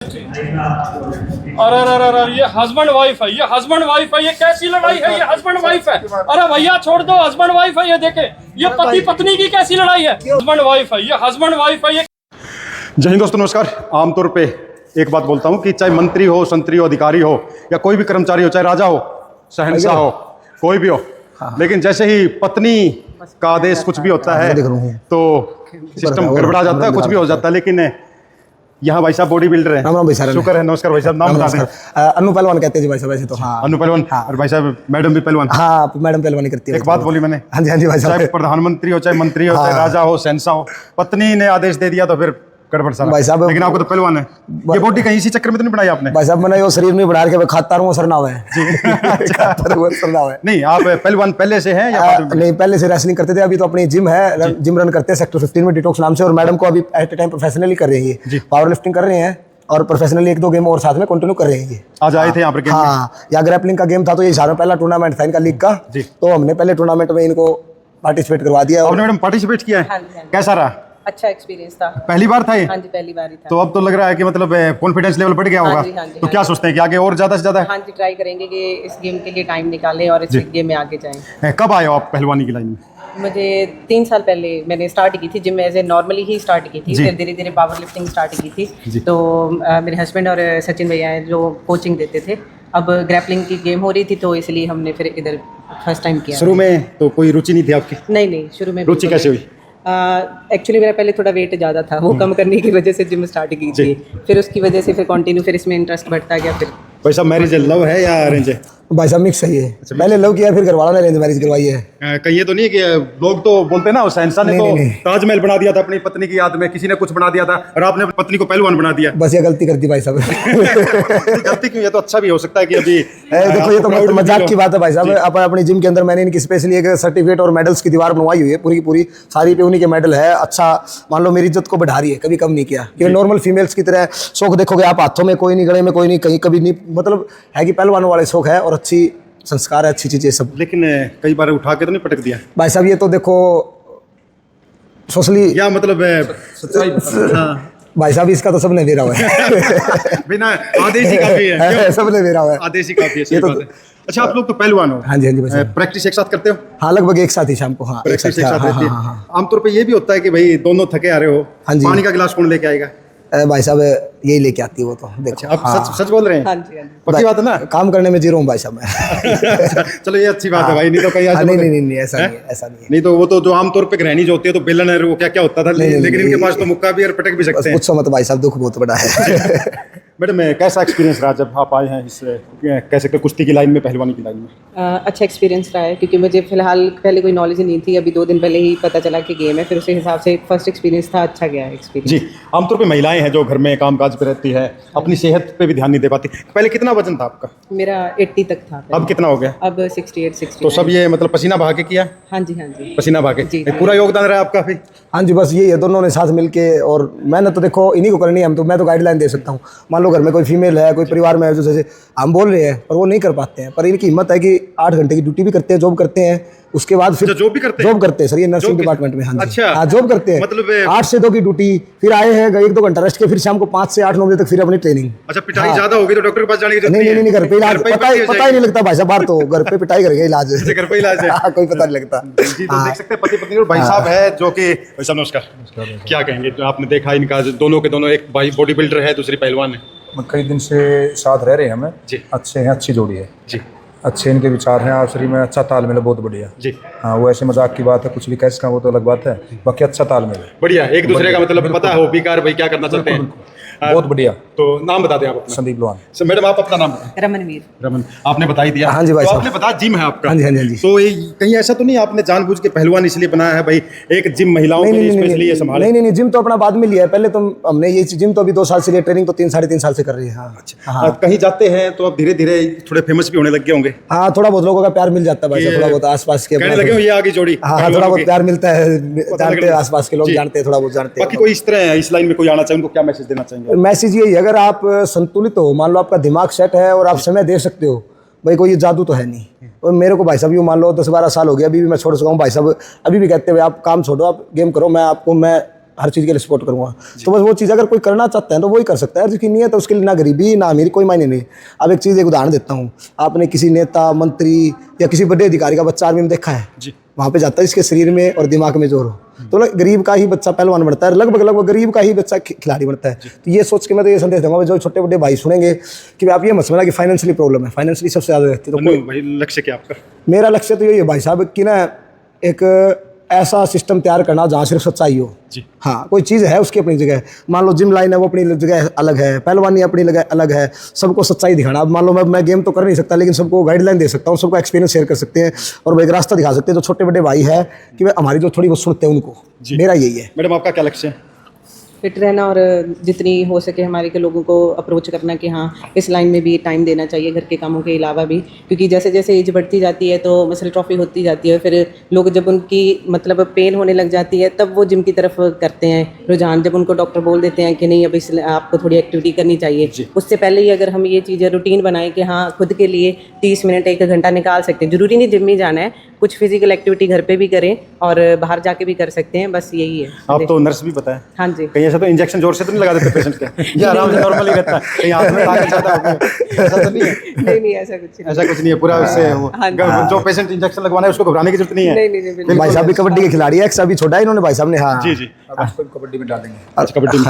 अरे अरे अरे ये हस्बैंड वाइफ है, ये हस्बैंड वाइफ है, ये कैसी लड़ाई है? ये हस्बैंड वाइफ है। अरे भैया छोड़ दो, हस्बैंड वाइफ है। ये देखे, ये पति पत्नी की कैसी लड़ाई है? हस्बैंड वाइफ है, ये हस्बैंड वाइफ है। ये जय हिंद दोस्तों, नमस्कार। आमतौर पे एक बात बोलता हूँ कि चाहे मंत्री हो, संतरी हो, अधिकारी हो या कोई भी कर्मचारी हो, चाहे राजा हो, शहंशाह हो, कोई भी हो, लेकिन जैसे ही पत्नी का आदेश कुछ भी होता है तो सिस्टम गड़बड़ा जाता है, कुछ भी हो जाता है। लेकिन यहाँ भाई साहब बॉडी बिल्डर है। राम राम भाई साहब। शुक्र है। नमस्कार भाई साहब, नाम बता दें। अनु पहलवान कहते हैं जी भाई साहब। वैसे तो हाँ, अनु पहलवान। और भाई साहब मैडम भी पहलवान। हाँ, मैडम पहलवानी करती है। एक बात बोली मैंने, हाँ जी भाई साहब। चाहे प्रधानमंत्री हो, चाहे मंत्री हो, चाहे राजा हो, शहंशाह हो, पत्नी ने आदेश दे दिया तो फिर गड़बड़ सारा भाई साहब। लेकिन आपको तो पहलवान है। ये बॉडी कहीं इसी चक्कर में तो नहीं बनाई आपने? भाई साहब मैंने वो शरीर में बढ़ा के खाता हूँ, सरनाव है जी। सरनाव है। नहीं, आप पहलवान पहले से हैं या बाद में? नहीं, पहले से रेसलिंग करते थे। अभी तो अपनी जिम है, जिम रन करते हैं सेक्टर 15 में डिटॉक्स नाम से। और मैडम को अभी एट ए टाइम प्रोफेशनली कर रही है, पावर लिफ्टिंग कर रहे हैं और प्रोफेशनली 1-2 गेम और साथ में कंटिन्यू कर रहे हैं ये। आज आए थे यहाँ पर? हाँ, या ग्रैपलिंग का गेम था तो ये सारा पहला टूर्नामेंट था इनका लीग का, तो हमने पहले टूर्नामेंट में इनको पार्टिसिपेट करवा दिया। आपने मैडम पार्टिसिपेट किया है? कैसा रहा? अच्छा एक्सपीरियंस था। पहली बार था ये? हाँ जी, पहली बार ही था। तो अब तो लग रहा है कि मतलब कॉन्फिडेंस लेवल बढ़ गया होगा। तो क्या सोचते हैं कि आगे और ज्यादा से ज्यादा? हाँ जी, ट्राई करेंगे कि इस गेम के लिए टाइम निकालें और इस गेम में आगे जाएं। कब आए हो आप पहलवानी की लाइन में? मुझे 3 साल पहले मैंने स्टार्ट की थी जिम में, ऐसे नॉर्मली ही स्टार्ट की थी, फिर धीरे धीरे पावर लिफ्टिंग स्टार्ट की थी। तो मेरे हस्बैंड और सचिन भैया हैं जो कोचिंग देते थे। अब ग्रैपलिंग की गेम हो रही थी तो इसलिए हमने फिर इधर फर्स्ट टाइम किया। शुरू में तो कोई रुचि नहीं थी आपकी? नहीं, शुरू में रुचि कैसे हुई? एक्चुअली मेरा पहले थोड़ा वेट ज़्यादा था, वो कम करने की वजह से जिम स्टार्ट की थी। फिर उसकी वजह से फिर कंटिन्यू फिर इसमें इंटरेस्ट बढ़ता गया। फिर भाई साहब मैरिज लव है या अरेंज है? भाई साहब मिक्स सही है। पहले लव किया, फिर घर वालों ने अरेंज मैरिज करवाई है। कहीं ये तो नहीं है कि लोग तो बोलते हैं ना, शहंशाह ने तो ताजमहल बना दिया था अपनी पत्नी की याद में, किसी ने कुछ बना दिया था और आपने अपनी पत्नी को पहलवान बना दिया। बस ये गलती कर दी भाई साहब। गलती क्यों? ये तो अच्छा भी हो सकता है कि अभी देखो ये तो मजाक की बात है भाई साहब। अपन अपनी जिम के अंदर मैंने इनकी स्पेशली एक सर्टिफिकेट और मेडल्स की दीवार बनवाई हुई है, पूरी की पूरी सारी पे उन्हीं के मेडल है। अच्छा मान लो मेरी इज्जत को बढ़ा रही है, कभी कम नहीं किया। ये नॉर्मल फीमेल्स की तरह शौक देखोगे आप, हाथों में कोई नहीं, गले में कोई नहीं, कहीं कभी नहीं, मतलब है कि पहलवानों वाले शौक है और अच्छी संस्कार है, अच्छी चीजें सब। लेकिन कई बार उठा के तो नहीं पटक दिया भाई साहब? ये तो देखो सोशली या मतलब भाई साहब इसका तो सबने मेरा हुआ है। बिना आदेश ही काफी है। सबने मेरा हुआ है, आदेश ही काफी है। सही बात है। अच्छा, आप लोग तो पहलवान हो? हाँ जी भाई साहब। प्रैक्टिस एक साथ करते हो? हाँ, लगभग एक साथ ही शाम को। हाँ, प्रैक्टिस एक साथ रहती है। आमतौर पे ये भी होता है कि भाई दोनों थके आ रहे हो, पानी का गिलास कौन लेके आएगा? भाई साहब यही लेके आती है वो तो। देखो आप सच बोल रहे हैं? हाँ जी, पक्की बात है ना? काम करने में जीरो हूँ भाई साहब मैं। चलो ये अच्छी बात है भाई, नहीं तो कहीं नहीं ऐसा नहीं है, ऐसा नहीं है। नहीं तो वो तो जो आमतौर पे गृहिणी जो होती है तो बेलन है, वो क्या होता था, लेकिन इनके पास तो मुक्का भी और पटक भी सकते हैं। पूछो मत भाई साहब, दुख बहुत बड़ा है। मैडम कैसा एक्सपीरियंस रहा जब आप आए हैं इस कह सकते कुश्ती की लाइन में, पहलवानी की लाइन में? अच्छा एक्सपीरियंस रहा है, क्योंकि मुझे फिलहाल पहले कोई नॉलेज नहीं थी। अभी 2 दिन पहले ही पता चला कि गेम है, फिर उसी हिसाब से फर्स्ट एक्सपीरियंस था, अच्छा गया एक्सपीरियंस। जी, आमतौर पे महिलाएं हैं जो घर में कामकाज पे रहती है, अपनी सेहत पे भी ध्यान नहीं दे पाती। पहले कितना वजन था आपका? मेरा 80 तक था। अब कितना हो गया? अब 68-69। तो सब ये मतलब पसीना बहा के किया? हाँ जी पसीना बहा के पूरा योगदान रहा आपका भी? हाँ जी, बस यही है, दोनों ने साथ मिलके। और मैंने तो देखो इन्हीं को करनी है, हम तो, मैं तो गाइडलाइन दे सकता हूँ। मान लो घर में कोई फीमेल है, कोई परिवार में है, जो जैसे हम बोल रहे हैं पर वो नहीं कर पाते हैं, पर इनकी हिम्मत है कि 8 घंटे की ड्यूटी भी करते हैं, जॉब करते हैं, उसके बाद फिर जॉब भी करते हैं? जॉब करते हैं सर, ये नर्सिंग डिपार्टमेंट में। हाँ जी, अच्छा। हाँ, जॉब करते हैं। मतलब 8 से 2 की ड्यूटी, फिर आए हैं 1-2 घंटा रेस्ट के, फिर शाम को 5 से 8-9 बजे तक फिर अपनी ट्रेनिंग। अच्छा, पिटाई ज्यादा होगी तो डॉक्टर के पास जाने की जरूरत नहीं, घर पे इलाज पता ही नहीं लगता भाई साहब। बाहर तो घर पे पिटाई करके इलाज है, घर पे इलाज है। कोई पता नहीं लगता जी। तो देख सकते हैं पति पत्नी और भाई साहब है जो कि नमस्कार, क्या कहेंगे? तो आपने देखा इनका दोनों के दोनों, एक भाई बॉडी बिल्डर है, दूसरी पहलवान है। कई दिन से साथ रह रहे हैं हमें जी। अच्छे हैं, अच्छी जोड़ी है जी। अच्छे इनके विचार हैं, आपसी में अच्छा तालमेल है, बहुत बढ़िया जी। हाँ, वो ऐसे मजाक की बात है, कुछ भी कह सका वो तो अलग बात है, बाकी अच्छा तालमेल है, बढ़िया। एक दूसरे का मतलब पता है बेकार भाई क्या करना चाहते हैं। बहुत बढ़िया। तो नाम बता दें आप अपना। संदीप लोहान। सर मैडम आप अपना नाम बताएं। रमनवीर। रमन, आपने बता ही दिया। हाँ जी भाई तो साहब। आपने बताया जिम है आपका। हाँ जी। तो कहीं ऐसा तो नहीं आपने जानबूझ के पहलवान इसलिए बनाया है भाई, एक जिम महिलाओं के लिए स्पेशली ये संभाले? नहीं, जिम तो अपना बाद में लिया है। पहले तो हमने ये जिम तो अभी 2 साल से लिया, ट्रेनिंग तो 3-3.5 साल से कर रही है। हाँ, अच्छा। कहीं जाते हैं तो अब धीरे धीरे थोड़े फेमस भी होने लग गए होंगे? हाँ, थोड़ा बहुत लोगों का प्यार मिल जाता है भाई, थोड़ा बहुत आसपास के कहने लगे हो ये आगे जोड़ी। हाँ, थोड़ा बहुत प्यार मिलता है, जानते हैं आसपास के लोग, जानते हैं, थोड़ा बहुत जानते हैं। बाकी कोई इस तरह है इस लाइन में कोई आना चाहे, उनको क्या मैसेज देना चाहेंगे? मैसेज यही है, अगर आप संतुलित हो, मान लो आपका दिमाग सेट है और आप समय दे सकते हो, भाई कोई जादू तो है नहीं। और मेरे को भाई साहब यूँ मान लो 10-12 साल हो गया, अभी भी मैं छोड़ सका हूँ भाई साहब। अभी भी कहते हुए आप काम छोड़ो, आप गेम करो, मैं हर चीज़ के लिए सपोर्ट करूँगा। तो बस वो चीज़ अगर कोई करना चाहता है तो वही कर सकता है, जिसकी नीयत है उसके लिए ना गरीबी ना अमीरी कोई मायने नहीं। अब एक चीज़, एक उदाहरण देता हूँ, आपने किसी नेता, मंत्री या किसी बड़े अधिकारी का बच्चा आर्मी में देखा है, वहाँ पे जाता है इसके शरीर में और दिमाग में जोर हो, तो गरीब का ही बच्चा पहलवान बनता है, लगभग गरीब का ही बच्चा खिलाड़ी बनता है। तो ये सोच के मैं तो ये संदेश दूंगा जो छोटे बड़े भाई सुनेंगे कि आप ये मत समझना कि फाइनेंशियली प्रॉब्लम है, फाइनेंशियली सबसे ज़्यादा रहती है। तो कोई भाई लक्ष्य क्या आपका? मेरा लक्ष्य तो यही है भाई साहब कि ना एक ऐसा सिस्टम तैयार करना जहाँ सिर्फ सच्चाई हो। जी हाँ, कोई चीज़ है उसकी अपनी जगह, मान लो जिम लाइन है वो अपनी जगह अलग है, पहलवानी अपनी जगह अलग है, सबको सच्चाई दिखाना। अब मान लो मैं गेम तो कर नहीं सकता, लेकिन सबको गाइडलाइन दे सकता हूँ, सबको एक्सपीरियंस शेयर कर सकते हैं और वो एक रास्ता दिखा सकते हैं जो छोटे बड़े भाई है कि वे हमारी जो थोड़ी बहुत सुनते हैं उनको। मेरा यही है। मैडम आपका क्या लक्ष्य है? फिट रहना और जितनी हो सके हमारे के लोगों को अप्रोच करना कि हाँ इस लाइन में भी टाइम देना चाहिए घर के कामों के अलावा भी, क्योंकि जैसे जैसे एज बढ़ती जाती है तो मसल ट्रॉफी होती जाती है, फिर लोग जब उनकी मतलब पेन होने लग जाती है तब वो जिम की तरफ करते हैं रुझान, जब उनको डॉक्टर बोल देते हैं कि नहीं अब इस आपको थोड़ी एक्टिविटी करनी चाहिए। उससे पहले ही अगर हम ये चीज़ें रूटीन बनाएं कि हाँ खुद के लिए 30 मिनट 1 घंटा निकाल सकते हैं, ज़रूरी नहीं जिम में जाना है, कुछ फिजिकल एक्टिविटी घर पे भी करें और बाहर जाके भी कर सकते हैं, बस यही है। आप तो नर्स भी बताएं। हाँ जी। कहीं ऐसा तो इंजेक्शन जोर से तो नहीं लगा देते पेशेंट के? ये आराम से नॉर्मली रहता है, कहीं हाथ में लगा जाता है, ऐसा तो नहीं है? नहीं ऐसा कुछ नहीं। ऐसा कुछ नहीं है, पूरा उससे जो पेशेंट इंजेक्शन लगवाना है उसको घबराने की जरूरत नहीं है। नहीं बिल्कुल। भाई साहब भी कबड्डी के खिलाड़ी है, एक अभी छोटा है इन्होंने भाई साहब ने। हाँ जी जी अब इसको कबड्डी में डालेंगे। अच्छा, कबड्डी में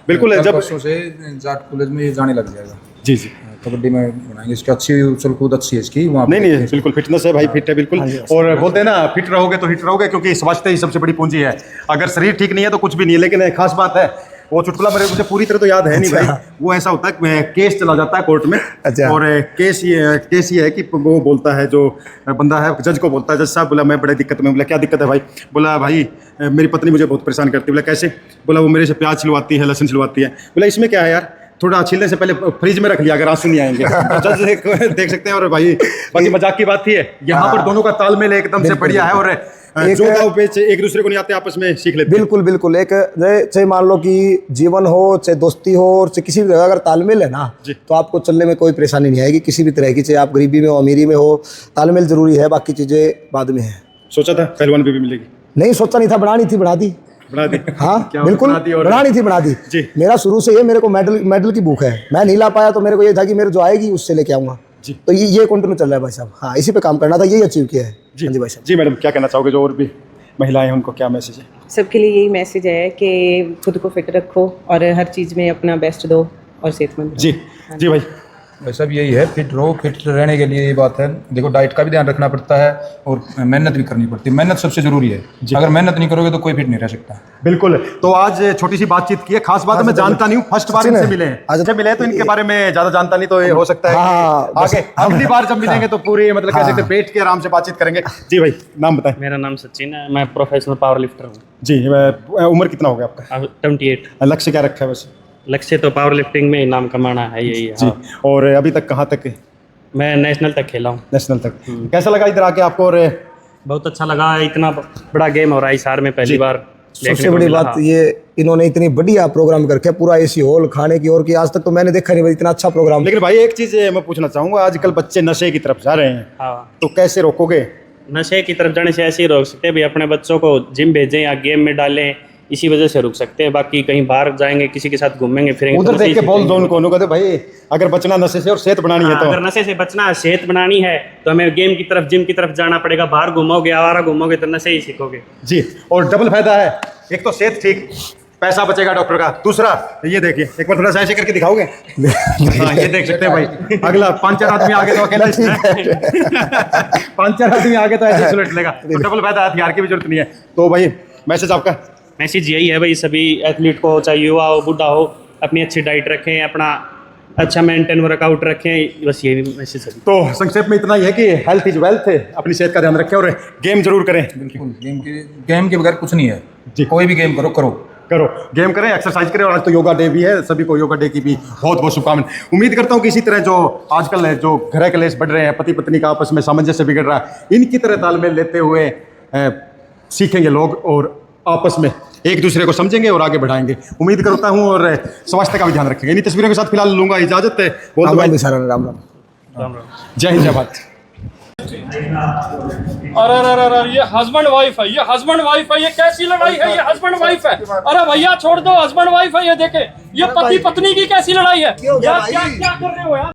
बिल्कुल है। कल जब परसों से जाट कॉलेज में ये जाने लग जाएगा। जी जी कबड्डी में बनाएंगे, इसकी अच्छी उछल कूद अच्छी है इसकी वहाँ नहीं बिल्कुल फिटनेस है भाई, फिट है बिल्कुल। और बोलते हैं ना फिट रहोगे तो हिट रहोगे, क्योंकि स्वास्थ्य ही सबसे बड़ी पूंजी है। अगर शरीर ठीक नहीं है तो कुछ भी नहीं है। लेकिन एक खास बात है, वो चुटकुला मुझे पूरी तरह तो याद है नहीं भाई, वो ऐसा होता है केस चला जाता है कोर्ट में। अच्छा। और केस ये है कि वो बोलता है, जो बंदा है जज को बोलता है, जज साहब बोला मैं बड़ी दिक्कत में। बोला क्या दिक्कत है भाई? बोला भाई मेरी पत्नी मुझे बहुत परेशान करती है। बोला कैसे? बोला वो मेरे से प्याज छिलवाती है, लहसुन छिलवाती है। बोला इसमें क्या है यार, थोड़ा छीलने से पहले फ्रिज में रख लिया अगर आंसू नहीं आएंगे। जज देख सकते हैं। और भाई बाकी मजाक की बात थी है, यहाँ पर दोनों का तालमेल एकदम से बढ़िया है। और जो दाव पेच एक दूसरे को नहीं आते आपस में सीख लेते हैं। बिल्कुल एक चाहे मान लो कि जीवन हो, चाहे दोस्ती हो, और चाहे किसी भी तरह अगर तालमेल है ना तो आपको चलने में कोई परेशानी नहीं आएगी किसी भी तरह की, चाहे आप गरीबी में हो अमीरी में हो, तालमेल जरूरी है, बाकी चीजें बाद में है। सोचा था पहलवान भी मिलेगी? नहीं सोचा नहीं था, बनानी थी, बना दी। हाँ बिल्कुल बनानी थी, बना दी। मेरा शुरू से ये, मेरे को मेडल की भूख है, मैं नहीं ला पाया तो मेरे को ये था कि मेरे जो आएगी उससे लेके आऊंगा। तो ये कंटिन्यू चल रहा है भाई साहब। हाँ, इसी पे काम करना था, यही अचीव किया है। जी भाई साहब। जी मैडम, क्या कहना चाहोगे जो और भी महिलाएं हैं उनको क्या मैसेज है? सबके लिए यही मैसेज है कि खुद को फिट रखो और हर चीज़ में अपना बेस्ट दो और सेहतमंद रहो। जी भाई वैसा भी यही है, फिट रहो। फिट रहने के लिए ये बात है, देखो डाइट का भी ध्यान रखना पड़ता है और मेहनत भी करनी पड़ती है। मेहनत सबसे जरूरी है, अगर मेहनत नहीं करोगे तो कोई फिट नहीं रह सकता। बिल्कुल। तो आज छोटी सी बातचीत की है, खास बात है मैं जानता नहीं हूँ, फर्स्ट बार इनसे मिले हैं। अच्छा मिले तो इनके बारे में ज्यादा जानता नहीं, तो ये हो सकता है आगे अगली बार जब मिलेंगे तो पूरी मतलब कह सकते बैठ के आराम से बातचीत करेंगे। जी भाई नाम बताएं। मेरा नाम सचिन है, मैं प्रोफेशनल पावर लिफ्टर हूँ। जी, उम्र कितना हो गया आपका? 28। लक्ष्य क्या रखा है वैसे? लक्ष्य तो पावर लिफ्टिंग में इनाम कमाना है, यही है। जी। और अभी तक कहाँ तक? मैं नेशनल तक खेला हूँ। नेशनल तक। कैसा लगा इधर आके आपको? और बहुत अच्छा लगा, इतना बड़ा गेम हो रहा है इस हार में पहली बार। सबसे बड़ी बात ये, इन्होंने इतनी बढ़िया प्रोग्राम करके पूरा एसी हॉल, खाने की और की आज तक तो मैंने देखा नहीं भाई इतना अच्छा प्रोग्राम। लेकिन भाई एक चीज मैं पूछना चाहूंगा, आजकल बच्चे नशे की तरफ जा रहे हैं। हाँ। तो कैसे रोकोगे? नशे की तरफ जाने से ऐसे ही रोक सकते हैं भाई, अपने बच्चों को जिम भेजें या गेम में डालें, इसी वजह से रुक सकते हैं। बाकी कहीं बाहर जाएंगे, किसी के साथ घूमेंगे फिरेंगे, उधर देख के बोल दो उनको, कहते भाई अगर बचना नशे से और सेहत बनानी है तो। अगर नशे से बचना है, सेहत बनानी है तो हमें गेम की तरफ, जिम की तरफ जाना पड़ेगा। बाहर घूमोगे, आवारा घूमोगे तो नशे ही सीखोगे। जी। और डबल फायदा है, एक तो सेहत ठीक, पैसा बचेगा डॉक्टर का। दूसरा ये देखिए, एक बार थोड़ा सा ऐसे करके दिखाओगे? हाँ, ये देख सकते हैं भाई। अगला 5-4 आदमी आगे तो अकेले 5-4 आदमी आगे तो ऐसे सुलट लेगा। तो डबल फायदा है, हथियार की भी जरूरत नहीं है। तो भाई मैसेज आपका? मैसेज यही है भाई, सभी एथलीट को, चाहे युवा हो बूढ़ा हो, अपनी अच्छी डाइट रखें, अपना अच्छा मेंटेन वर्कआउट रखें, बस ये भी मैसेज है। तो संक्षेप में इतना ही है कि हेल्थ इज वेल्थ है, अपनी सेहत का ध्यान रखें और गेम जरूर करें। बिल्कुल, गेम के बगैर कुछ नहीं है जी। कोई भी गेम करो, गेम करें, एक्सरसाइज करें। और आज तो योगा डे भी है, सभी को योगा डे की भी बहुत बहुत शुभकामनाएं। उम्मीद करता हूँ कि इसी तरह जो आजकल है, जो गृह कलेश बढ़ रहे हैं, पति पत्नी का आपस में सामंजस्य बिगड़ रहा है, इनकी तरह तालमेल लेते हुए सीखेंगे लोग और आपस में एक दूसरे को समझेंगे और आगे बढ़ाएंगे। उम्मीद करता हूँ और स्वास्थ्य का भी ध्यान रखेंगे। इन तस्वीरों के साथ फिलहाल लूंगा इजाजत। राम राम। जय हिंद, जय भारत। अरे ये हस्बैंड वाइफ है, ये हस्बैंड वाइफ है, ये कैसी लड़ाई है? ये हस्बैंड वाइफ है। अरे भैया छोड़ दो, हस्बैंड वाइफ है ये देखे। ये पति पत्नी की कैसी लड़ाई है? क्यों यार भाई? क्या क्या कर रहे हो यार?